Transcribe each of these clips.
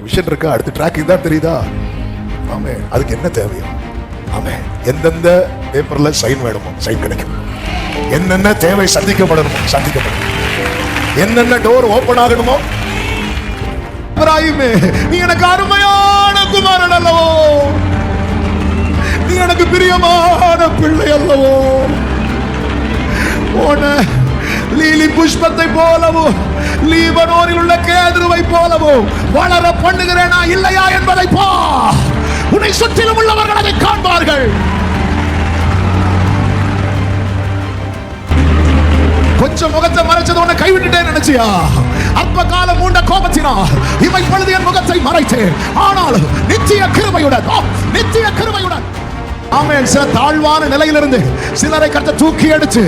Vision இருக்கா? அடுத்த track இதான் தெரியுதா? ஆமே. அதுக்கு என்ன தேவையோ ஆமே. எந்தெந்த பேப்பர்ல சைன் வேணுமோ சைன் கிடைக்கும். என்னென்ன தேவை சந்திக்கப்படணுமோ சந்திக்கப்படும். என்னென்ன டோர் ஓபன் ஆகணுமோ. இப்ராஹிமே, நீ எனக்கு அருமையான குமாரன் அல்லவோ, நீ எனக்கு பிரியமான பிள்ளை அல்லவோ, போன லீலி புஷ்பத்தை போலவோ லீபனோனில் உள்ள கேதுருவை போலவோ வளர பண்ணுகிறேனா இல்லையா என்பதை பா. உன்னை சுற்றிலும் உள்ளவர்கள் அதை காண்பார்கள். கொஞ்சம் முகத்தை மறைச்சது உன்னை கைவிட்டுட்டேன் நினைச்சியா? அற்ப காலம் மூண்ட கோபத்தினா இவை பொழுது என் முகத்தை மறைத்தேன். ஆனால் நித்திய கிருபையுடன், நித்திய கிருபையுடன் ஆமென். சில தாழ்வான நிலையிலிருந்து சிலரை கர்த்தர் தூக்கி எடுத்து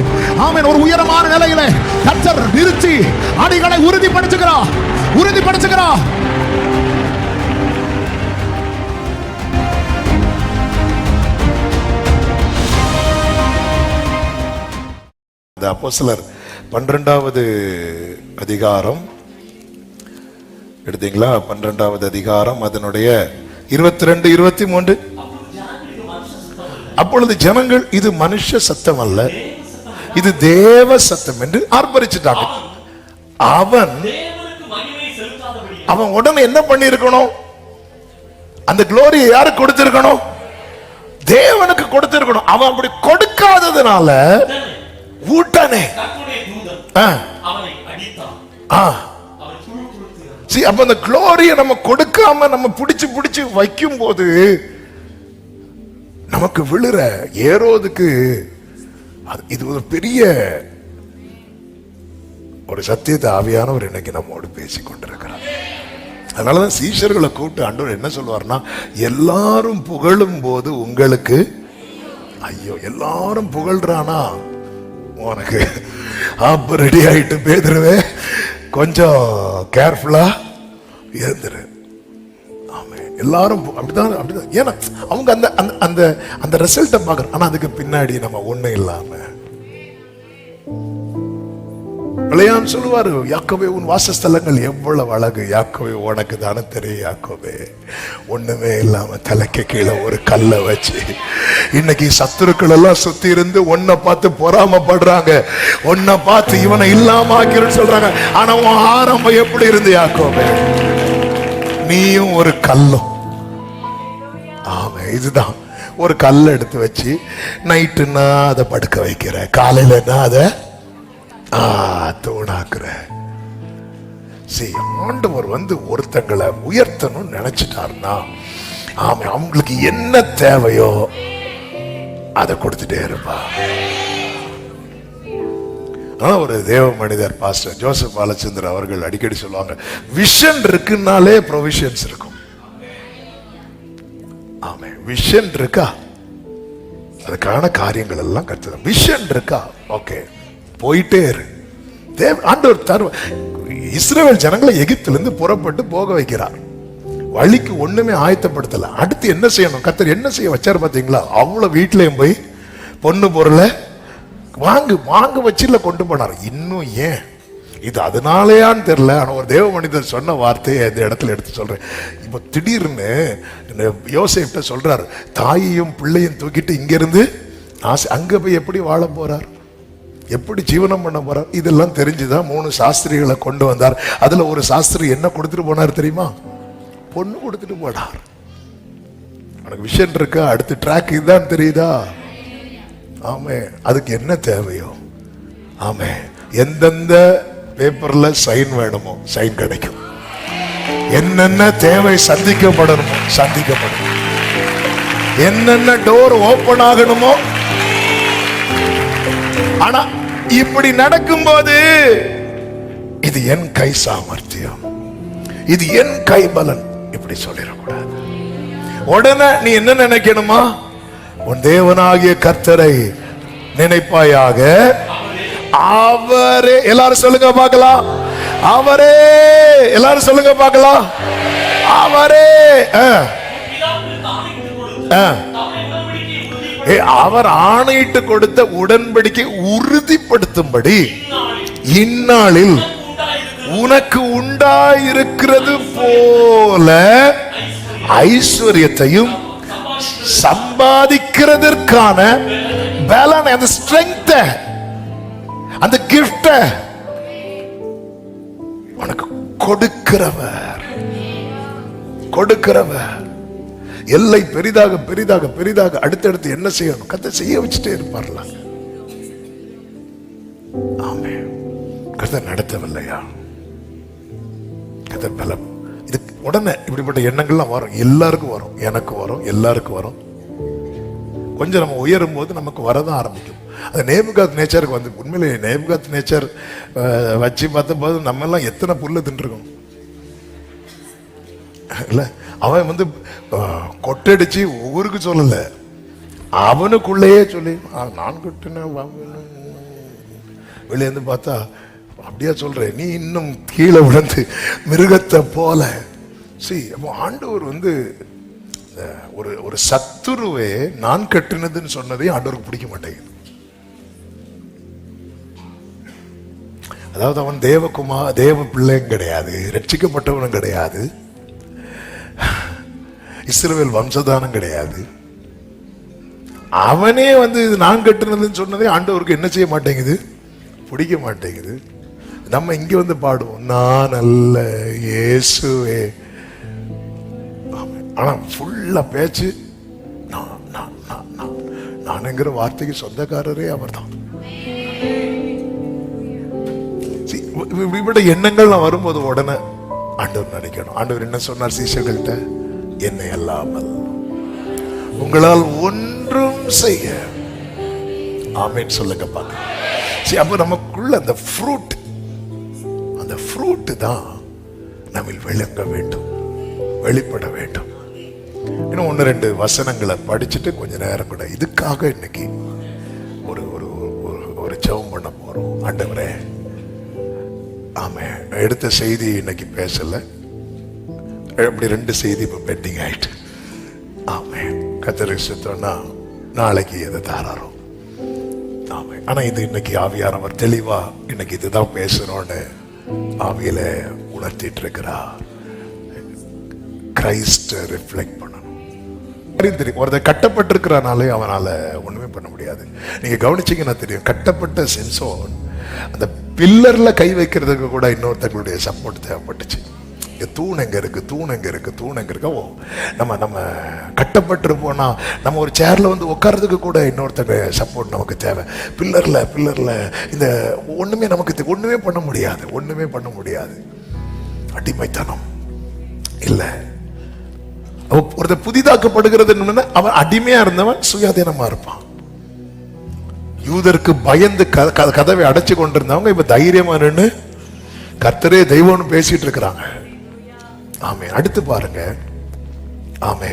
ஆமென் ஒரு உயரமான நிலையில கர்த்தர் நிறுத்தி அடிகளை உறுதிப்படுத்துகிறார், உறுதிப்படுத்துகிறார். இந்த அப்போஸ்தலர் 12வது அதிகாரம் எடுத்தீங்களா? 12வது அதிகாரம் அதனுடைய 22, 23. அப்பொழுது ஜனங்கள் இது மனுஷ சத்தம் அல்ல, இது தேவ சத்தம் என்று ஆர்ப்பரிச்சுட்டாங்க. அவன் உடனே என்ன பண்ணி இருக்கணும்? அந்த குளோரியை யாருக்கு கொடுத்திருக்கணும்? தேவனுக்கு கொடுத்திருக்கணும். அவன் அப்படி கொடுக்காததுனால ஊட்டானே அப்ப அந்த குளோரியை நம்ம கொடுக்காம நம்ம பிடிச்சு வைக்கும் போது நமக்கு விழுற ஏரோதுக்கு இது ஒரு பெரிய ஒரு சத்தியத்தை ஆவியானவர் இன்னைக்கு நம்மோடு பேசி கொண்டிருக்கிறார். அதனாலதான் சீஷர்களை கூப்பிட்டு ஆண்டவர் என்ன சொல்லுவார்னா, எல்லாரும் புகழும் போது உங்களுக்கு ஐயோ. எல்லாரும் புகழ்றானா உனக்கு அப்ப ரெடி ஆயிட்டு பேதுருவே, கொஞ்சம் கேர்ஃபுல்லா இருந்துரு. எல்லாரும் அப்படிதான் அப்படிதான். ஏன்னா அவங்க அந்த அந்த அந்த ரிசல்ட்டை பார்க்கற. ஆனா அதுக்கு பின்னாடி நம்ம ஒண்ணு இல்லாம பிள்ளையான் சொல்லுவாரு, யாக்கோபே உன் வாசஸ்தலங்கள் எவ்வளவு அழகு, யாக்கோபே உனக்கு தானே தெரியும், யாக்கோபே ஒண்ணுமே இல்லாம தலைக்கு கீழே ஒரு கல்லை வச்சு இன்னைக்கு சத்துருக்கள் எல்லாம் சுத்தி இருந்து ஒன்ன பார்த்து பொறாமப்படுறாங்க, ஒன்ன பார்த்து இவனை இல்லாம ஆக்கிறன்னு சொல்றாங்க. ஆனா உன் ஆரம்பம் எப்படி இருந்து யாக்கோபே? நீயும் ஒரு கல்லும். ஆமா, இதுதான் ஒரு கல்லை எடுத்து வச்சு நைட்டுன்னா அதை படுக்க வைக்கிற, காலையிலன்னா அதை தூணாக்குற. ஆண்டவர் ஒருத்தங்களை உயர்த்தணும் நினைச்சிட்டாருன்னா ஆமா, அவங்களுக்கு என்ன தேவையோ அதை கொடுத்துட்டே இருப்பா. ஒரு தேவ மனிதர் பாஸ்டர் ஜோசப் பாலச்சந்திரன் அவர்கள் அடிக்கடி சொல்லுவாங்க, விஷன் இருக்குன்னாலே ப்ரொவிஷன்ஸ் இருக்கும். ஆமா, விஷன் இருக்கா அதுக்கான காரியங்கள் எல்லாம் கற்றுதான். விஷன் இருக்கா ஓகே, போயிட்டே இரு. ஆண்டவர் தருவ. இஸ்ரவேல் ஜனங்களை எகிப்திலிருந்து புறப்பட்டு போக வைக்கிறார். வழிக்கு ஒண்ணுமே ஆயத்தப்படுத்தல. அடுத்து என்ன செய்யணும்? கர்த்தர் என்ன செய்ய வச்சாரு பாத்தீங்களா? அவ்வளவு வீட்லயும் போய் பொண்ணு பொருளை வாங்க வச்சுல கொண்டு போனார். இன்னும் ஏன் இது அதனாலயான்னு தெரியல. ஆனா ஒரு தேவ மனிதர் சொன்ன வார்த்தையை இந்த இடத்துல எடுத்து சொல்றேன். இப்ப திடீர்னு யோசேப்ட்ட சொல்றாரு, தாயையும் பிள்ளையும் தூக்கிட்டு இங்க இருந்து அங்க போய் எப்படி வாழ போறார், எப்படி ஜீவனம் பண்ண போறார்? இதெல்லாம் தெரிஞ்சுதான் 3 சாஸ்திரிகளை கொண்டு வந்தார். அதுல ஒரு சாஸ்திரி என்ன கொடுத்துட்டு போனார் தெரியுமா? பொண்ணு கொடுத்துட்டு போனார். உனக்கு விஷன் இருக்கா? அடுத்த ட்ராக் இதுதான் தெரியுதா? ஆமே. அதுக்கு என்ன தேவையோ ஆமே. எந்தெந்த பேப்பர்ல சைன் வேணுமோ சைன் கிடைக்கும். என்னென்ன தேவை சந்திக்கப்படணுமோ சந்திக்கப்படும். என்னென்ன டோர் ஓபன் ஆகணுமோ. ஆனா இப்படி நடக்கும்போது இது என் கை சாமர்த்தியம், இது என் கை பலன் இப்படி சொல்லிடக்கூடாது. உடனே நீ என்ன நினைக்கணுமா? உன் தேவனாகிய கர்த்தரை நினைப்பாயாக. அவரே, எல்லாரும் சொல்லுங்க பார்க்கலாம். அவரே, எல்லாரும் சொல்லுங்க பார்க்கலாம். அவரே அவர் ஆணையிட்டு கொடுத்த உடன்படிக்கை உறுதிப்படுத்தும்படி இந்நாளில் உனக்கு உண்டாயிருக்கிறது போல ஐஸ்வர்யத்தையும் சம்பாதிக்கிறதற்கான பலன், அந்த ஸ்ட்ரெங்த், அந்த கிஃப்ட் உனக்கு கொடுக்கிறவர். எல்லை பெரிதாக பெரிதாக பெரிதாக அடுத்தடுத்து என்ன செய்யணும் கர்த்தர் செய்ய வச்சுட்டே இருப்பார்ல. ஆமென். கர்த்தர் நடத்தவில்லையா? கர்த்தர் பலம். இது உடனே இப்படிப்பட்ட எண்ணங்கள்லாம் வரும், எல்லாருக்கும் வரும், எனக்கு வரும், எல்லாருக்கும் வரும். கொஞ்சம் நம்ம உயரும் போது நமக்கு வரதான் ஆரம்பிக்கும். அது நேபுகாத் நேச்சருக்கு வந்து உண்மையிலே நேபுகாத் நேச்சர் வச்சு பார்த்த போது நம்ம எல்லாம் எத்தனை புல்ல தின்றுருக்கோம் இல்ல. அவன் வந்து கொட்டடிச்சு ஊருக்கு சொல்லல, அவனுக்குள்ளேயே சொல்லி நான் கொட்டினேன். வெளியே வந்து பார்த்தா அப்படியா சொல்ற, நீ இன்னும் கீழே விழுந்து மிருகத்தை போல. அப்போ ஆண்டவர் வந்து ஒரு சத்துருவே நான் கட்டினதுன்னு சொன்னதே ஆண்டவருக்கு பிடிக்க மாட்டேங்குது. அதாவது அவன் தேவ பிள்ளையும் கிடையாது, ரட்சிக்கப்பட்டவனும் கிடையாது, இஸ்ரவேல் வம்சதானம் கிடையாது. அவனே வந்து இது நான் கட்டுனதுன்னு சொன்னதே ஆண்டவருக்கு என்ன செய்ய மாட்டேங்குது, பிடிக்க மாட்டேங்குது. நம்ம இங்க வந்து பாடுவோம், நான் அல்ல இயேசுவே. ஆனா ஃபுல்லா பேச்சு நான்ங்கிற வார்த்தைக்கு சொந்தக்காரரே அவர் தான். இப்படி எண்ணங்கள் வரும்போது உடனே ஆண்டவர் நினைக்கணும். ஆண்டவர் என்ன சொன்னார் சீஷர்கள்ட்ட, என்னை அல்லாமல் உங்களால் ஒன்றும் செய்ய. ஆமென் சொல்லுங்க பாக்க. அப்ப நமக்குள்ள அந்த ஃப்ரூட் தான் நம்ம விளங்க வேண்டும், வெளிப்பட வேண்டும். இன்னும் 1-2 வசனங்களை படிச்சுட்டு கொஞ்ச நேரம் கூட இதுக்காக இன்னைக்கு ஒரு ஜெபம் பண்ண போறோம். ஆண்டவரே, ஆமென். எடுத்த செய்தி இன்னைக்கு பேசல, அப்படி 2 செய்தி இப்ப பெண்டிங் ஆயிட்டு. ஆமென். கர்த்தருக்கு சுத்தம்னா நாளைக்கு எதை தாராரோ. ஆமென். ஆனா இது இன்னைக்கு ஆவியானவர் தெளிவா இன்னைக்கு இதுதான் பேசணும்னு ஆவியில உணர்த்திட்டு இருக்கிறார். கிரைஸ்ட் ரிஃப்ளெக்ட் பண்ணணும். தெரியும், ஒருத்தர் கட்டப்பட்டிருக்கிறனாலே அவனால ஒண்ணுமே பண்ண முடியாது. நீங்க கவனிச்சீங்கன்னா தெரியும், கட்டப்பட்ட சென்சோன் அந்த பில்லர்ல கை வைக்கிறதுக்கு கூட இன்னொருத்தங்களுடைய சப்போர்ட் தேவைப்பட்டுச்சு. தூண் எங்க இருக்கு. ஓ, நம்ம கட்டப்பட்டிருப்போம்னா நம்ம ஒரு சேர்ல வந்து உட்கார்றதுக்கு கூட இன்னொருத்தங்க சப்போர்ட் நமக்கு தேவை. பில்லர்ல இந்த ஒண்ணுமே பண்ண முடியாது. அடிமைத்தனம் இல்ல. ஒருத்தர் புதிதாக்கப்படுகிறது, அவன் அடிமையா இருந்தவன் சுயாதீனமா இருப்பான். யூதருக்கு பயந்து கதவை அடைச்சு கொண்டிருந்தவங்க இப்ப தைரியமா நின்று கர்த்தரே தெய்வம்னு பேசிட்டு இருக்கிறாங்க. ஆமே. அடுத்து பாருங்க. ஆமே.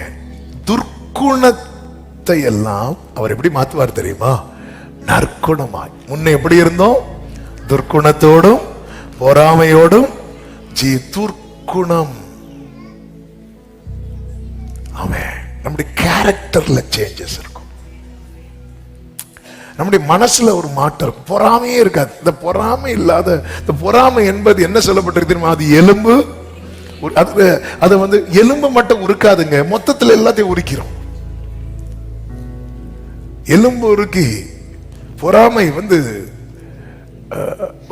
துர்க்குணத்தை எல்லாம் அவர் எப்படி மாத்துவார் தெரியுமா? நற்குணமாய். முன்ன எப்படி இருந்தோம்? துர்க்குணத்தோடும் பொறாமையோடும் துர்க்குணம். ஆமென். நம்முடைய கேரக்டர்ல சேஞ்சஸ் இருக்கும், நம்முடைய மனசுல ஒரு மாற்றம் இருக்கும். பொறாமையே இருக்காது. இந்த பொறாமை இல்லாத, இந்த பொறாமை என்பது என்ன சொல்லப்பட்டிருக்கு தெரியுமா? அது எலும்பு. அது வந்து எலும்பு மட்டும் உருக்காதுங்க, மொத்தத்தில் எல்லாத்தையும் உரிக்கிறோம். எலும்பு உருக்கி பொறாமை வந்து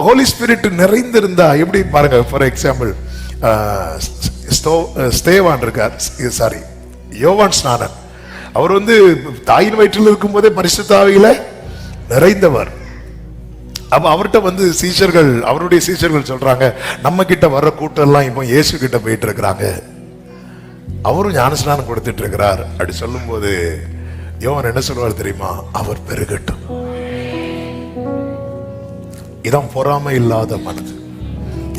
ஹோலி ஸ்பிரிட் நிறைந்திருந்தா எப்படி பாருங்க. ஃபார் எக்ஸாம்பிள், ஸ்தேவான் இருக்கார், சாரி யோவான் ஸ்நானன். அவர் வந்து தாயின் வயிற்றில் இருக்கும் போதே பரிசுத்த ஆவியில நிறைந்தவர். அப்ப அவர்கிட்ட வந்து அவருடைய சீஷர்கள் சொல்றாங்க, நம்ம கிட்ட வர்ற கூட்டம் எல்லாம் இப்போ இயேசு கிட்ட போயிட்டு இருக்கிறாங்க, அவரும் ஞானஸ்நானம் கொடுத்துட்டு இருக்கிறார் அப்படி சொல்லும் போது யோவான் என்ன சொல்வார் தெரியுமா? அவர் பெருகட்டும். இதான் பொறாமை இல்லாத மனது.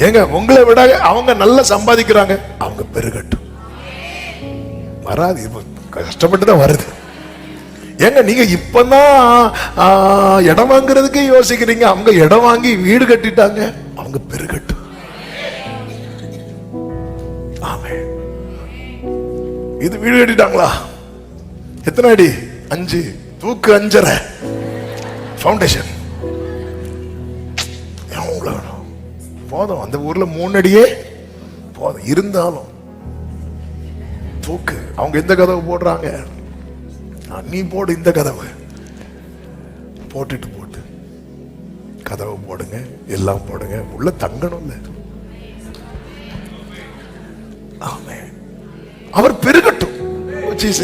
ஏங்க, உங்களை விட அவங்க நல்லா சம்பாதிக்கிறாங்க, அவங்க பெருகட்டும். வராது, கஷ்டப்பட்டு தான் வருது. ஏங்க, நீங்க இப்பதான் இடம் வாங்குறதுக்கே யோசிக்கிறீங்க, அவங்க இடம் வாங்கி வீடு கட்டிட்டாங்க, அவங்க பெருகட்டும். ஆமென். இது வீடு கட்டிட்டாங்களா? எத்தனை அடி? 5, தூக்கு 5.5 ஃபவுண்டேஷன். போதும், அந்த ஊர்ல 3 அடியே போதும். இருந்தாலும் தூக்கு. அவங்க எந்த கதவு போடுறாங்க, நீ போடு இந்த கதவு. போட்டுட்டு போட்டு கதவை போடுங்க, எல்லாம் போடுங்க, உள்ள தங்கணும்ல. அவர் பெருகட்டும்.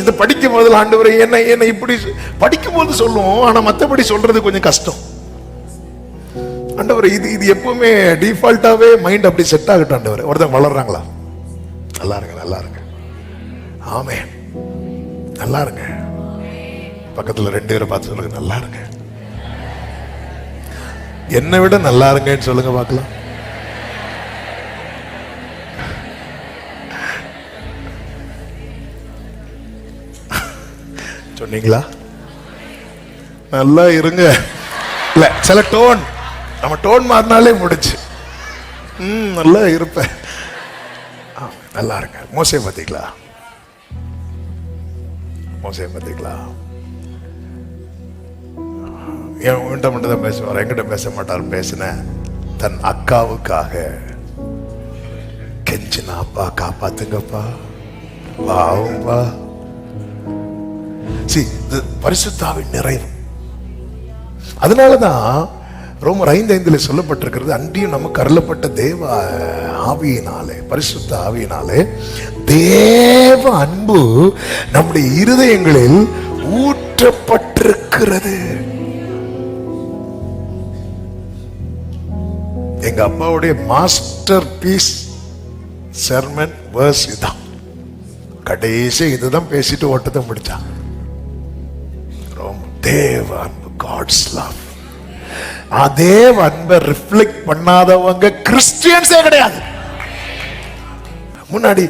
இதை படிக்கும் போது ஆண்டவரே என்ன இப்படி படிக்கும் போது சொல்லுவோம், ஆனா மத்தபடி சொல்றது கொஞ்சம் கஷ்டம். ஆண்டவரே இது எப்பவுமே டிஃபால்ட்டாவே மைண்ட் அப்படி செட் ஆகட்டும். ஆண்டவரே ஒருத்தங்க வளர்றாங்களா, நல்லா இருங்க, நல்லா இருங்க. ஆமென், நல்லா இருங்க. பக்கத்துல 2 பேரை பார்த்து சொல்லுங்க, நல்லா இருங்க. என்னை விட நல்லா இருங்கன்னு சொல்லுங்க பார்க்கலாம். சொன்னீங்களா? நல்லா இருங்க. இல்ல, சில டோன், நம்ம டோன் மாறினாலே முடிச்சு. நல்லா இருப்பேன், நல்லா இருங்க. மோசே பார்த்தீங்களா? மோசே பார்த்தீங்களா? என்கிட்ட மட்டும் தான் பேசுவார், என்கிட்ட பேச மாட்டார். பேசின தன் அக்காவுக்காக கெஞ்சினா, அப்பா காப்பாத்துங்கப்பா, பாவம்பா. பரிசுத்தாவின் நிறைவு. அதனாலதான் ரோமர் 5:5 சொல்லப்பட்டிருக்கிறது, அன்றியும் நமக்கு அருளப்பட்ட தேவ ஆவியினாலே, பரிசுத்த ஆவியினாலே தேவ அன்பு நம்முடைய இருதயங்களில் ஊற்றப்பட்டிருக்கிறது. எங்க அப்பாவுடைய மாஸ்டர் பீஸ் செர்மன் வேர்ஸ் இதான். கடைசி இதுதான் பேசிட்டு ஓட்டத்தை முடிச்சான். தேவ அன்பு, காட்ஸ் லவ். அதே அன்பை ரிஃப்ளெக்ட் பண்ணாதவங்க கிறிஸ்டியன்ஸே கிடையாது. முன்னாடி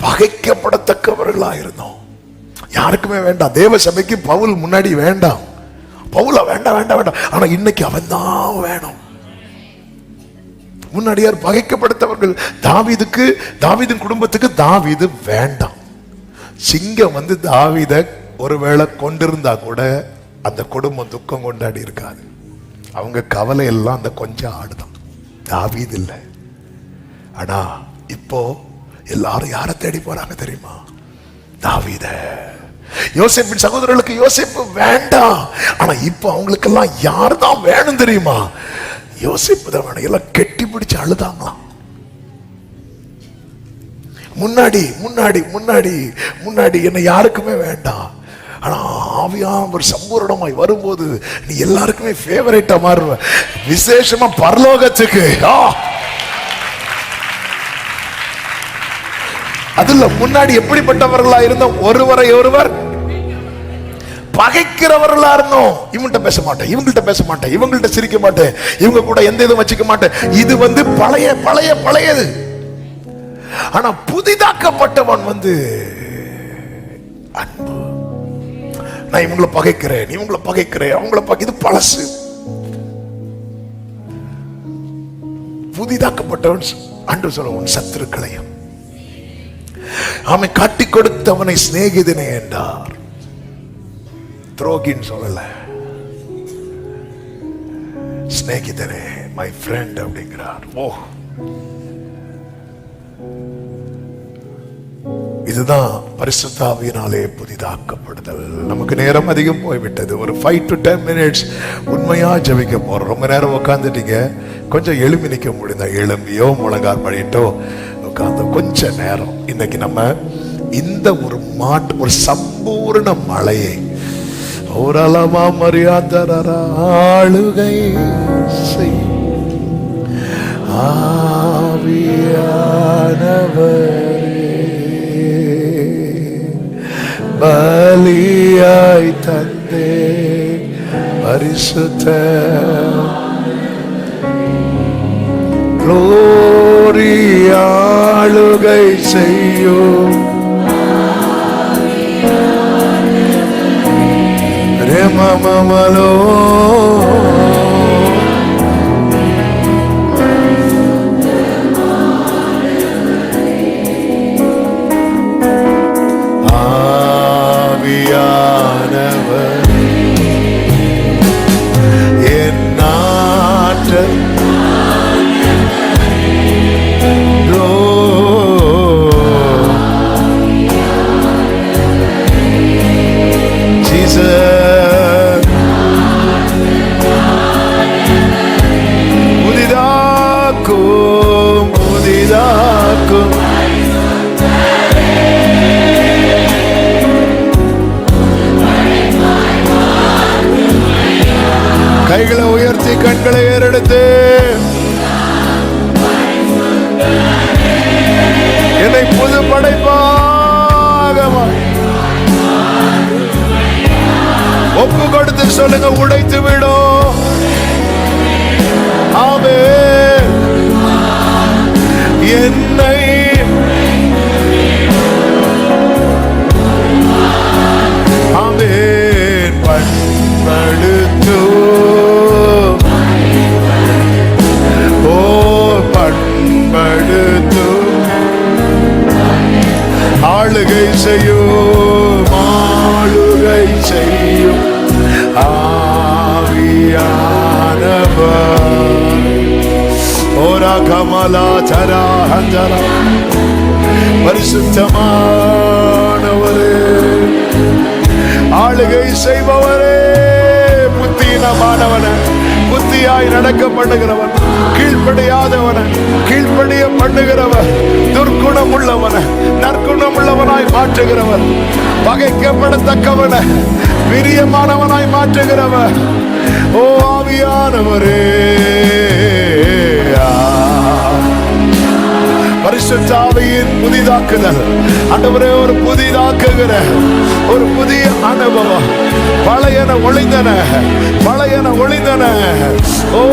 பகைக்கப்படத்தக்கவர்களா இருந்தோம், யாருக்குமே வேண்டாம். தேவ சபைக்கு பவுல் முன்னாடி வேண்டாம், பவுல வேண்டாம் வேண்டாம் வேண்டாம். ஆனா இன்னைக்கு அவன் தான் வேணும். முன்னாடியார் பகைக்கப்படுத்தவர்கள். தாவீதின் குடும்பத்துக்கு தாவீது வேண்டாம். சிங்கம் வந்து தாவீத ஒருவேளை கொண்டிருந்தா கூட அந்த குடும்பம் துக்கம் கொண்டாடி இருக்காது. அவங்க கவலை எல்லாம் அந்த கொஞ்சம் ஆடுதான், தாவீது இல்லை. ஆனா இப்போ எல்லாரும் யாரை தேடி போறாங்க தெரியுமா? தாவீத. யோசேப்பின் சகோதரர்களுக்கு யோசேப்பு வேண்டாம், ஆனா இப்போ அவங்களுக்கு எல்லாம் யார் தான் வேணும் தெரியுமா? யோசேப்பு தான் வேணும். எல்லாம் கெட்டி பிடிச்சு அழுதாங்களாம். முன்னாடி முன்னாடி முன்னாடி முன்னாடி என்ன யாருக்குமே வேண்டாம், ஆனா ஆவியானவர் சம்பூரணமாய் வரும்போது நீ எல்லாருக்குமே ஃபேவரேட்டா மாறுவ, விசேஷமா பரலோகத்துக்கு. அதுல முன்னாடி எப்படிப்பட்டவர்களா இருந்தோம்? ஒருவரை ஒருவர் பகைக்கிறவர்களா இருந்தோம். இவங்கள்ட்ட பேச மாட்டேன், இவங்கள்ட்ட பேச மாட்டேன், இவங்கள்ட்ட சிரிக்க மாட்டேன், இவங்க கூட எந்த இதுவும் வச்சுக்க மாட்டேன். இது வந்து பழைய பழைய பழையது. ஆனா புதிதாக்கப்பட்டவன் வந்து அன்பு. நான் இவங்களை பகைக்கிறேன், இவங்களை பகைக்கிறேன், அவங்கள இது பழசு. புதிதாக்கப்பட்டவன் அன்று சொல்ல, உன் சத்துருக்களையும் அவன் காட்டி கொடுத்தவனை சிநேகிதனே என்றார். துரோகின்னு சொல்லல, சிநேகிதனே, மை ஃப்ரெண்ட் அப்படிங்கிறார். ஓ, இதுதான் பரிசுத்த ஆவியினாலே புதிதாக்கப்படுதல். நமக்கு நேரம் அதிகம் போய்விட்டது. ஒரு 5 to 10 minutes உண்மையா ஜெபிக்க போறோம். ரொம்ப நேரம் உட்காந்துட்டீங்க, கொஞ்சம் எழும்பி நிற்க முடியுதா? எழும்பியோ முழங்கால் பண்ணிட்டோ உட்காந்து கொஞ்ச நேரம். இன்னைக்கு நம்ம இந்த ஒரு சம்பூர்ண மழையை ஓரளவா மரியாதை ஆளுகை பலியாய் தந்தே பரிசுத்த க்ளோரி ஆளுகை செய்யும் ரெமமலோ சொல்லுங்க, உடைத்து விடும். ஆமென். என்னை ஆமென் பண்படுத்து, ஓ பண்படுத்து, ஆளுகை செய்யும், ஆளுகை செய்யும் ஆவியானவர். ஓரா கமலா சரா ஹஞ்சரா, பரிசுத்தமானவரே, ஆளுகை செய்பவரே, புத்தியினமானவன, புத்தியாய் நடக்க பண்ணுகிறவன், கீழ்ப்படியாதவன கீழ்ப்படிய பண்ணுகிறவன், துர்க்குணம் உள்ளவன நற்குணம் உள்ளவனாய் மாற்றுகிறவன், பகைக்கப்படத்தக்கவன பிரியமானவனாய் மாற்றுகிறவன். ஓ ஆவியானவரே, பரிசுத்த ஆவியின் புதிதாக்குதல். ஆண்டவரே, ஒரு புதிதாக்குகிற ஒரு புதிய அனுபவம். பழையன ஒளிந்தன, பழையன ஒளிந்தன. ஓ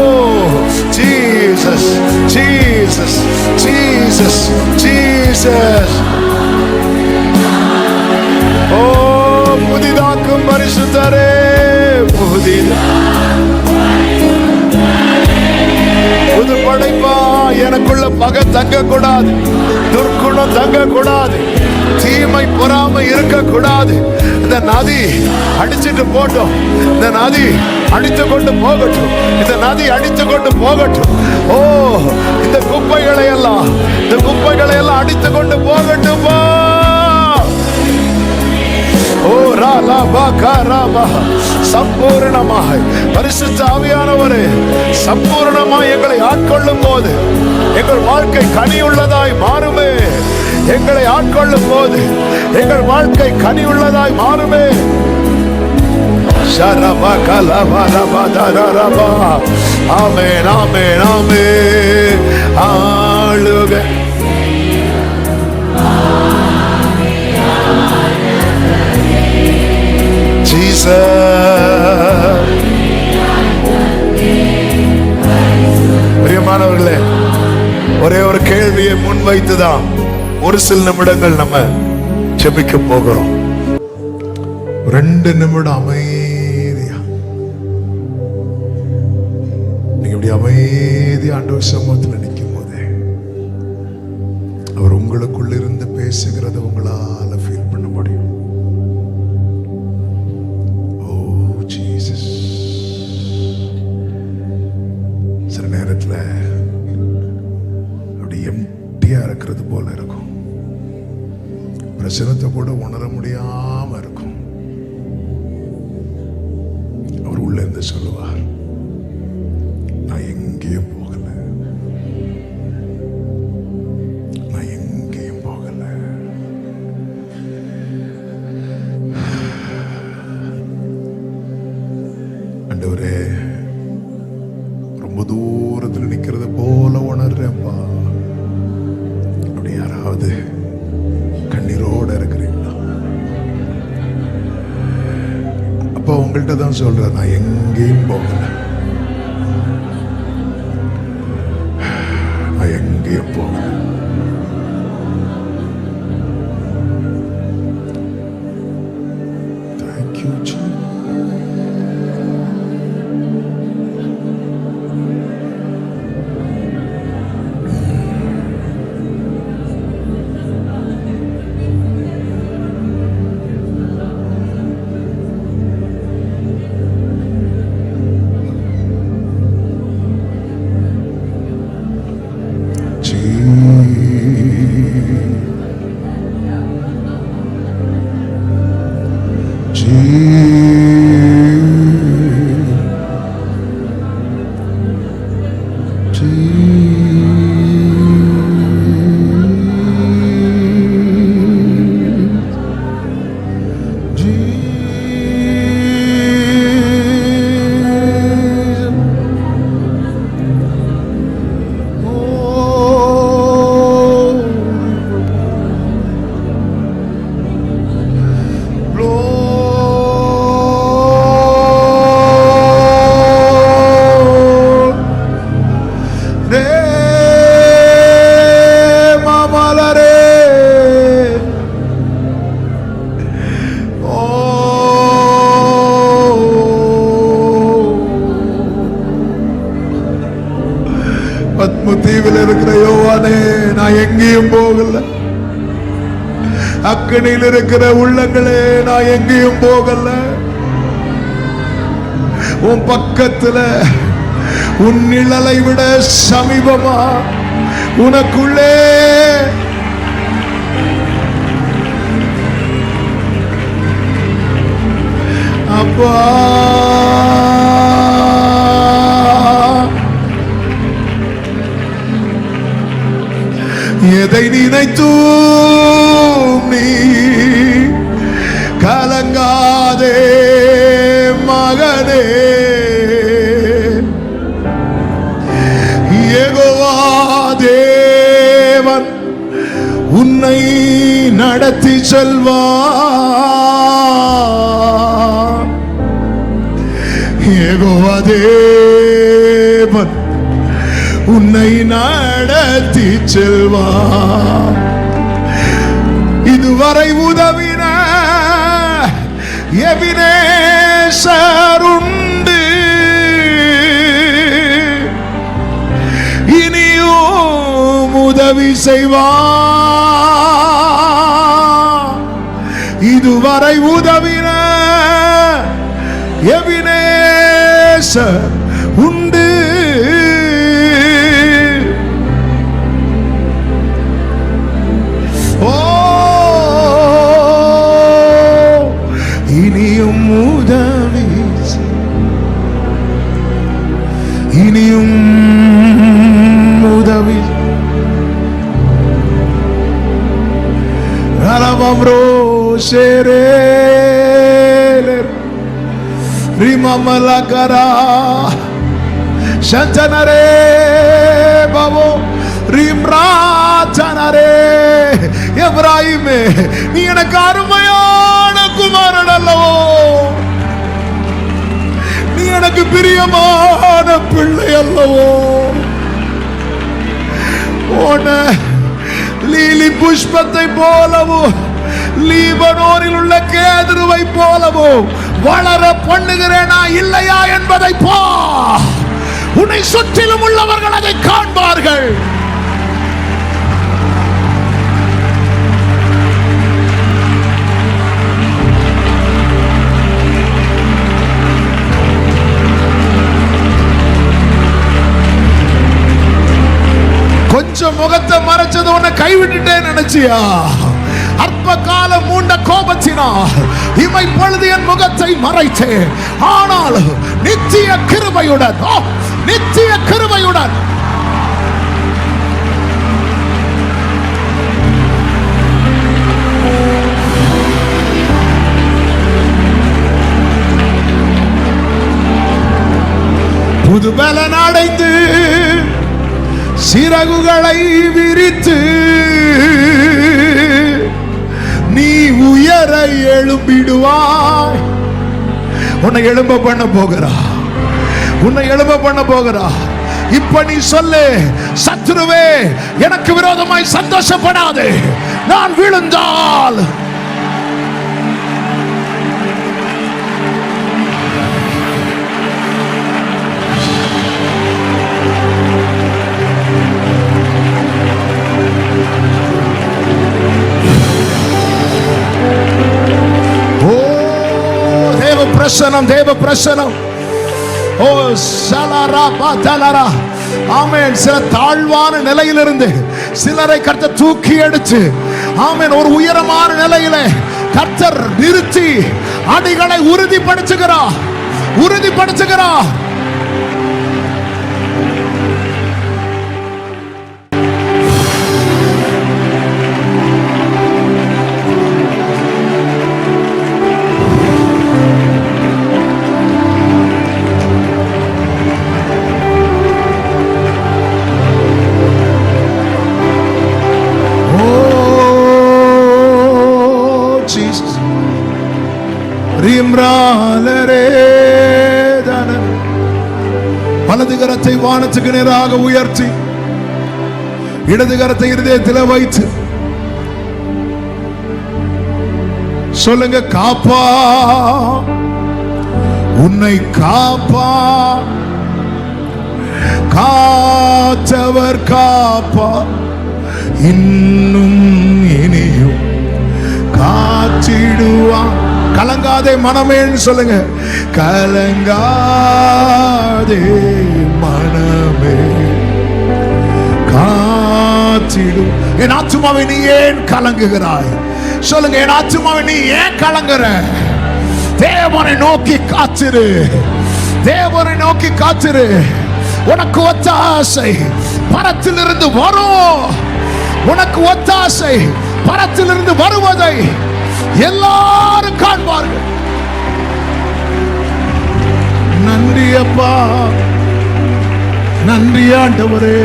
ஜீசஸ், ஜீசஸ், ஜீசஸ், ஜீசஸ். ஓ புதிதாக்கும் பரிசுத்தரே, புதிதா புது படைப்பா. எனக்குள்ள பகை தங்க கூடாது, துர்க்குணம் தங்க கூடாது, தீமை பொறாமை இருக்க கூடாது. இந்த நதி அடிச்சுட்டு போட்டோம், இந்த நதி அடித்து கொண்டு போகட்டும், இந்த நதி அடித்து கொண்டு போகட்டும். ஓ இந்த குப்பைகளை எல்லாம், இந்த குப்பைகளை எல்லாம் அடித்து கொண்டு போகட்டும். ஓ சம்பூர்ணமாக பரிசுத்த ஆவியானவரே, சம்பூர்ணமாய் எங்களை ஆட்கொள்ளும் போது எங்கள் வாழ்க்கை கனியுள்ளதாய் மாறுமே. எங்களை ஆட்கொள்ளும் போது எங்கள் வாழ்க்கை கனியுள்ளதாய் மாறுமே. ஆமென், ஆமென், ஆமென். ஆளுக பிரியமானவர்களே, ஒரே ஒரு கேள்வியை முன்வைத்துதான் ஒரு சில நிமிடங்கள் நம்ம ஜெபிக்க போகிறோம். 2 நிமிடம் அமைதியா, நீங்க இப்படி அமைதியா ஆண்டவர் சமூகத்தில் நிற்கும் போதே அவர் உங்களுக்குள்ள இருந்து பேசுகிறத உங்களால ஃபீல் பண்ண முடியும். சில நேரத்தில் அப்படி எம்டியா இருக்கிறது போல இருக்கும், பிரச்சனத்தை கூட உணர முடியாம இருக்கும். அவர் உள்ள இருந்து சொல்லுவார், நான் எங்கேயும் போகல, நான் எங்கேயும் போகல. ஆண்டவரே, ரொம்ப தூரத்தில் நிக்கிறது போல உணர்றேன்ப்பா. அப்படி யாராவது கண்ணீரோட இருக்கிறீங்களா? அப்ப உங்கள்கிட்ட தான் சொல்றேன், நான் எங்கேயும் போகல, நான் எங்கேயும் போகல. தேங்க்யூ ஜீ. நான் எங்கேயும் போகல. அக்கனியில் இருக்கிற உள்ளங்களே, நான் எங்கேயும் போகல. உன் பக்கத்துல, உன் நிழலை விட சமீபமா உனக்குள்ளே அப்பா எதை நினைத்தும் நீ கலங்காதே மகனே. யெகோவா தேவன் உன்னை நடத்தி செல்வார். யெகோவா தேவன் உன்னை நடத்தி செல்வார். இதுவரை உதவின எபினேசர் உண்டு, இனியும் உதவி செய்வார். இதுவரை உதவின எபினேசர் உண்டு, இனியும் உதவி, இனியும் உதவி. ரலவம்ரோ ஷேரேலர் ரிமமலகரா சஞ்சனரே பாவோ ரிம்ராஜனரே. எப்ராஹிமே, நீ எனக்கு அருமையான குமாரன் அல்லவோ, நீ எனக்கு பிரியமான பிள்ளை அல்லவோ. உன லீலி புஷ்பத்தை போலவோ, லீபனோரில் உள்ள கேதுருவை போலவோ வளர பண்ணுகிறேனா இல்லையா என்பதை பா. உன்னை சுற்றிலும் உள்ளவர்கள் அதை காண்பார்கள். கொஞ்சம் முகத்தை மறைச்சது உன்னை கைவிட்டுட்டேன் நினைச்சியா? அற்ப காலம் மூண்ட கோபத்தினால் இமை பொழுது என் முகத்தை மறைத்தேன். ஆனால் நித்திய கிருபையுடன், நித்திய கிருபையுடன் புது பலன் அடைந்து சிறகுகளை விரித்து நீ உயர எழும்பிடுவாய். உன்னை எழும்ப பண்ண போகிறா, உன்னை எழும்ப பண்ண போகிறா. இப்ப நீ சொல்லு, சத்துருவே எனக்கு விரோதமாய் சந்தோஷப்படாதே. நான் விழுந்தால் பிரசனம், தேவ பிரசனம். ஓ சலரா பாதலரா. ஆமென். சில தாழ்வான நிலையிலிருந்து சிலரை கர்த்தர் தூக்கி எடுத்து, ஆமென், ஒரு உயரமான நிலையிலே கர்த்தர் நிறுத்தி அடிகளை உறுதிப்படுத்துகிறார், உறுதிப்படுத்துகிறார். வலது கரத்தை வானத்துக்கு நேராக உயர்த்தி இடது கரத்தை இருதயத்தில் வைத்து சொல்லுங்க, காப்பா, உன்னை காப்பா, காத்தவர் காப்பா, இன்னும் இனியும் காத்திடுவான். கலங்காதே மனமேன்னு சொல்லுங்க. கலங்காதே மனமே காத்திடும். என் ஆத்துமாவை நீ ஏன் கலங்குகிறாய்? சொல்லுங்க, என் ஆத்துமாவை நீ ஏன் கலங்குற? தேவனை நோக்கி காத்திரு, தேவனை நோக்கி காத்திரு. உனக்கு ஒத்தாசை பரத்திலிருந்து வரும். உனக்கு ஒத்தாசை பரத்திலிருந்து வருவதை எல்லாரும் காண்பார்கள். நன்றி அப்பா, நன்றி ஆண்டவரே.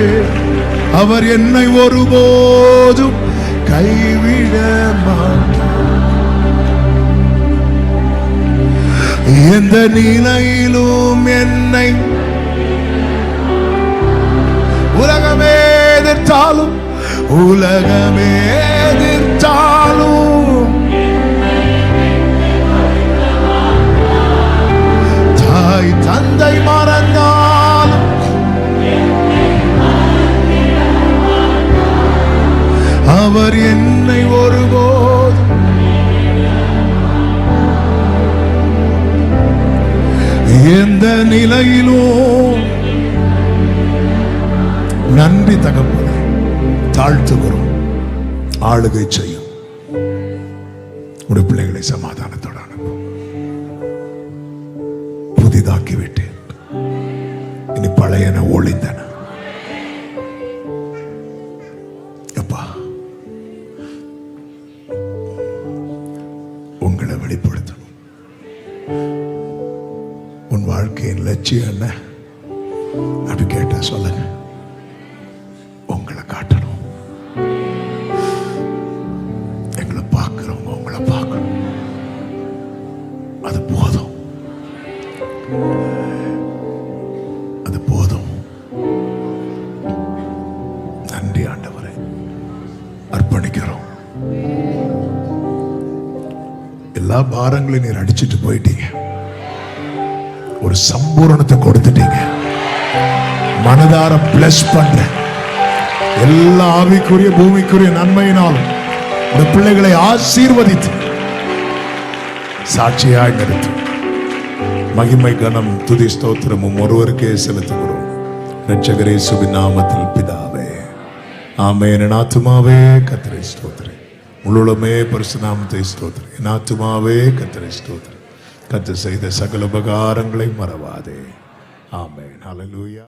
அவர் என்னை ஒருபோதும் கைவிட மாட்டார். எந்த நிலையிலும் என்னை உலகமே எதிர்த்தாலும், உலகமே எதிர்த்தாலும், தாய் தந்தை மறந்தாலும், அவர் என்னை ஒருபோது எந்த நிலையிலும். நன்றி தகப்பனே, தாழ்த்துகிறோம். ஆளுகை செய்யும். உடைய பிள்ளைகளை சமாதானத்தோடு அனுப்பும். புதிதாக்கி விட்டேன், இனி பழையன ஒளிந்தன. அப்பா, உங்களை வெளிப்படுத்தணும். உன் வாழ்க்கையின் லட்சியம் என்ன அப்படி கேட்டா சொல்லுங்க. உங்களை காட்டணும். எங்களை பார்க்கிறவங்க உங்களை பார்க்கணும். அது போதும், அது போதும். நன்றி ஆண்டவரே, அர்ப்பணிக்கிறோம். எல்லா பாரங்களையும் நீர் அடிச்சிட்டு போயிட்டீங்க. ஒரு சம்பூரணத்தை கொடுத்துட்டீங்க. மனதார பிளஸ் பண்ற எல்லா ஆவிக்குரிய பூமிக்குரிய நன்மையினாலும் இந்த பிள்ளைகளை ஆசீர்வதித்து சாட்சியாய் நிறுத்தும். மகிமை கனம் துதி ஸ்தோத்திரமும் ஒருவருக்கே செலுத்துகிறோம். இரட்சகரே இயேசுவின் நாமத்தில் பிதாவே, ஆமென். என் ஆத்துமாவே கர்த்தரை ஸ்தோத்திரி, முழுமே பரிசுத்த நாமத்தை ஸ்தோத்திரி. என் ஆத்துமாவே கர்த்தரை ஸ்தோத்திரி. கர்த்தர் செய்த சகல உபகாரங்களை மறவாதே. ஆமென். ஹல்லேலூயா.